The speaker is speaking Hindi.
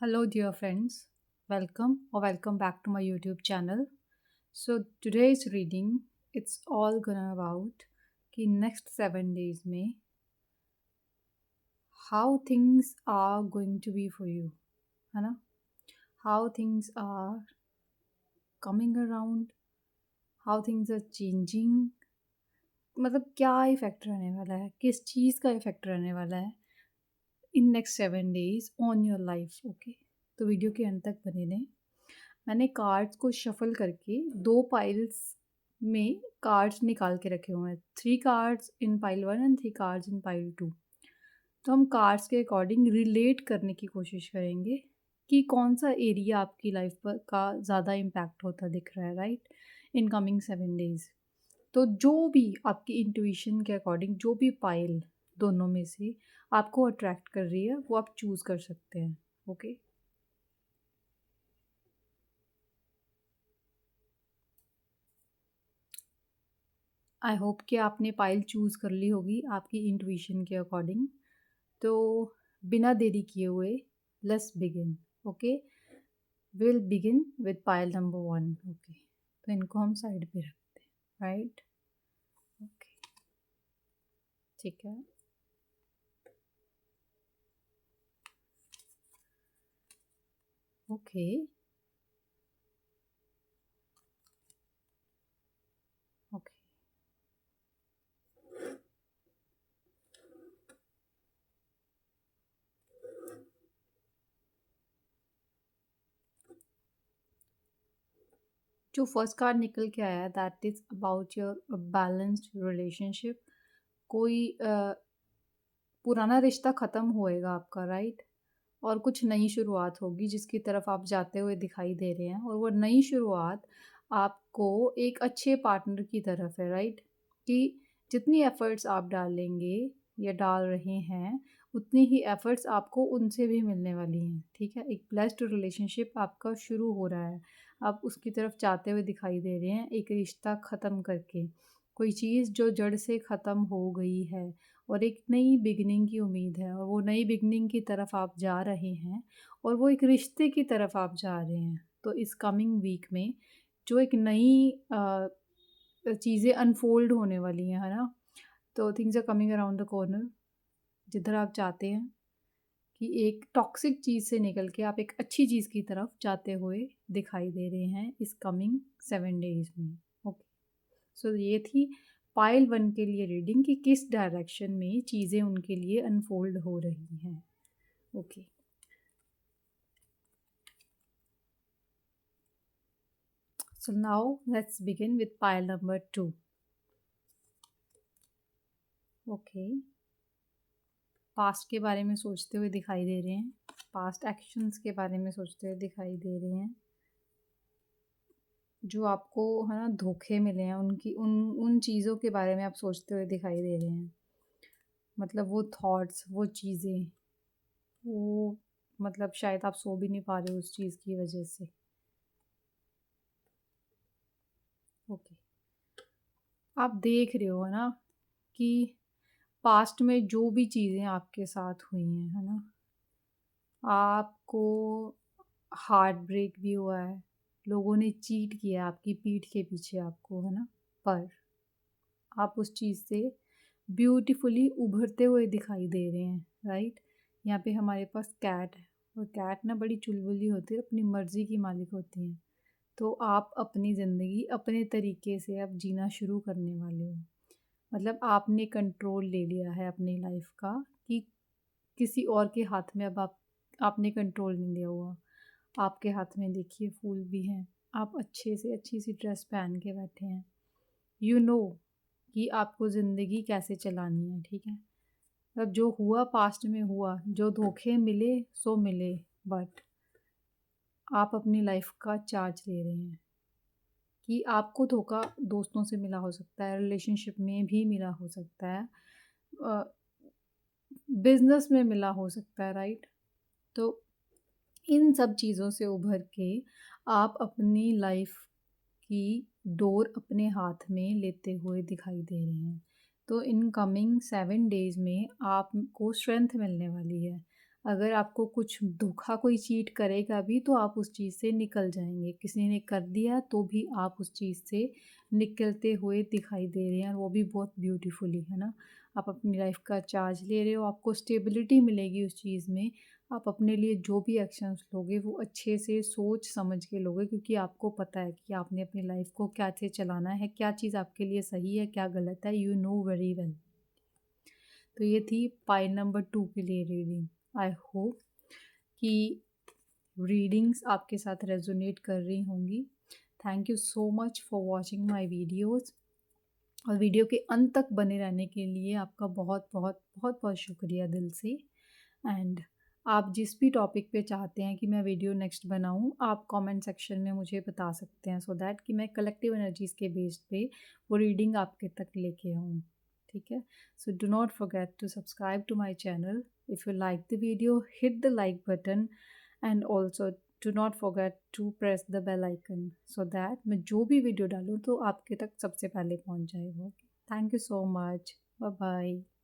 Hello, dear friends. Welcome back to my YouTube channel. So today's reading, it's all gonna about कि next 7 days में how things are going to be for you, है ना? How things are coming around, how things are changing. मतलब क्या इफेक्ट रहने वाला है, किस चीज़ का इफेक्ट रहने वाला है in next 7 days on your life. Okay, तो वीडियो के अंत तक बने रहें. मैंने कार्ड्स को शफल करके 2 पाइल्स में कार्ड्स निकाल के रखे हुए हैं. 3 cards in pile 1 and 3 cards in pile 2. तो हम कार्ड्स के अकॉर्डिंग रिलेट करने की कोशिश करेंगे कि कौन सा एरिया आपकी लाइफ पर का ज़्यादा इम्पैक्ट होता दिख रहा है, राइट, इन कमिंग 7 days. तो जो भी आपकी इंट्यूशन के अकॉर्डिंग जो भी पाइल दोनों में से आपको अट्रैक्ट कर रही है वो आप चूज़ कर सकते हैं. ओके, आई होप कि आपने पाइल चूज़ कर ली होगी आपकी इंट्यूशन के अकॉर्डिंग. तो बिना देरी किए हुए let's begin. Okay, will begin with pile number 1. Okay, तो इनको हम साइड पे रखते हैं, राइट. ओके, ठीक है. Okay, okay. जो फर्स्ट कार्ड निकल के आया that is about your balanced relationship. कोई पुराना रिश्ता ख़त्म होएगा आपका, राइट, और कुछ नई शुरुआत होगी जिसकी तरफ आप जाते हुए दिखाई दे रहे हैं. और वो नई शुरुआत आपको एक अच्छे पार्टनर की तरफ है, राइट. कि जितनी एफ़र्ट्स आप डालेंगे या डाल रहे हैं उतनी ही एफ़र्ट्स आपको उनसे भी मिलने वाली हैं, ठीक है. एक ब्लेस्ड रिलेशनशिप आपका शुरू हो रहा है, आप उसकी तरफ जाते हुए दिखाई दे रहे हैं एक रिश्ता ख़त्म करके. कोई चीज़ जो जड़ से ख़त्म हो गई है और एक नई बिगनिंग की उम्मीद है और वो नई बिगनिंग की तरफ आप जा रहे हैं और वो एक रिश्ते की तरफ आप जा रहे हैं. तो इस कमिंग वीक में जो एक नई चीज़ें अनफोल्ड होने वाली हैं, है ना. तो things are coming around the corner. जिधर आप चाहते हैं कि एक टॉक्सिक चीज़ से निकल के आप एक अच्छी चीज़ की तरफ जाते हुए दिखाई दे रहे हैं इस कमिंग 7 days में. ओके, सो ये थी पाइल 1 के लिए रीडिंग कि किस डायरेक्शन में चीज़ें उनके लिए अनफोल्ड हो रही हैं. Okay, so now let's begin with pile number 2. Okay, past के बारे में सोचते हुए दिखाई दे रहे हैं, पास्ट एक्शंस के बारे में सोचते हुए दिखाई दे रहे हैं. जो आपको, है ना, धोखे मिले हैं उनकी उन उन चीज़ों के बारे में आप सोचते हुए दिखाई दे रहे हैं. मतलब वो थॉट्स, वो चीज़ें, वो मतलब शायद आप सो भी नहीं पा रहे हो उस चीज़ की वजह से. ओके, आप देख रहे हो, है ना, कि पास्ट में जो भी चीज़ें आपके साथ हुई हैं, है ना, आपको हार्ट ब्रेक भी हुआ है, लोगों ने चीट किया आपकी पीठ के पीछे आपको, है ना, पर आप उस चीज़ से ब्यूटीफुली उभरते हुए दिखाई दे रहे हैं, राइट. यहाँ पे हमारे पास कैट है और कैट ना बड़ी चुलबुली होती है, अपनी मर्ज़ी की मालिक होती हैं. तो आप अपनी ज़िंदगी अपने तरीके से अब जीना शुरू करने वाले हो. मतलब आपने कंट्रोल ले लिया है अपनी लाइफ का कि किसी और के हाथ में अब आपने कंट्रोल नहीं लिया हुआ. आपके हाथ में देखिए फूल भी हैं, आप अच्छे से अच्छी सी ड्रेस पहन के बैठे हैं. यू नो कि आपको ज़िंदगी कैसे चलानी है, ठीक है. अब जो हुआ पास्ट में हुआ, जो धोखे मिले सो मिले, बट आप अपनी लाइफ का चार्ज ले रहे हैं. कि आपको धोखा दोस्तों से मिला हो सकता है, रिलेशनशिप में भी मिला हो सकता है, बिजनेस में मिला हो सकता है, राइट. तो इन सब चीज़ों से उभर के आप अपनी लाइफ की डोर अपने हाथ में लेते हुए दिखाई दे रहे हैं. तो इन कमिंग 7 days में आपको स्ट्रेंथ मिलने वाली है. अगर आपको कुछ धोखा कोई चीट करेगा भी तो आप उस चीज़ से निकल जाएँगे। किसी ने कर दिया तो भी आप उस चीज़ से निकलते हुए दिखाई दे रहे हैं और वो भी बहुत ब्यूटीफुली, है ना? आप अपनी लाइफ़ का चार्ज ले रहे हो, आपको स्टेबिलिटी मिलेगी उस चीज़ में। आप अपने लिए जो भी एक्शंस लोगे वो अच्छे से सोच समझ के लोगे, क्योंकि आपको पता है कि आपने अपनी लाइफ़ को कैसे चलाना है, क्या चीज़ आपके लिए सही है, क्या गलत है, यू नो वेरी वेल। तो ये थी पाई नंबर 2 के लिए रीडिंग। आई होप कि रीडिंग्स आपके साथ रेजोनेट कर रही होंगी। Thank you so much for watching my videos, और वीडियो के अंत तक बने रहने के लिए आपका बहुत बहुत बहुत बहुत शुक्रिया दिल से। एंड आप जिस भी टॉपिक पे चाहते हैं कि मैं वीडियो नेक्स्ट बनाऊं, आप कमेंट सेक्शन में मुझे बता सकते हैं, सो दैट कि मैं कलेक्टिव एनर्जीज के बेस पे वो रीडिंग आपके तक लेके आऊँ। ठीक है? So do not forget to subscribe to my channel. If you like the video, hit the like button, and also do not forget to press the bell icon, so that मैं जो भी वीडियो डालूँ तो आपके तक सबसे पहले पहुँच जाए वो। Thank you so much. Bye bye.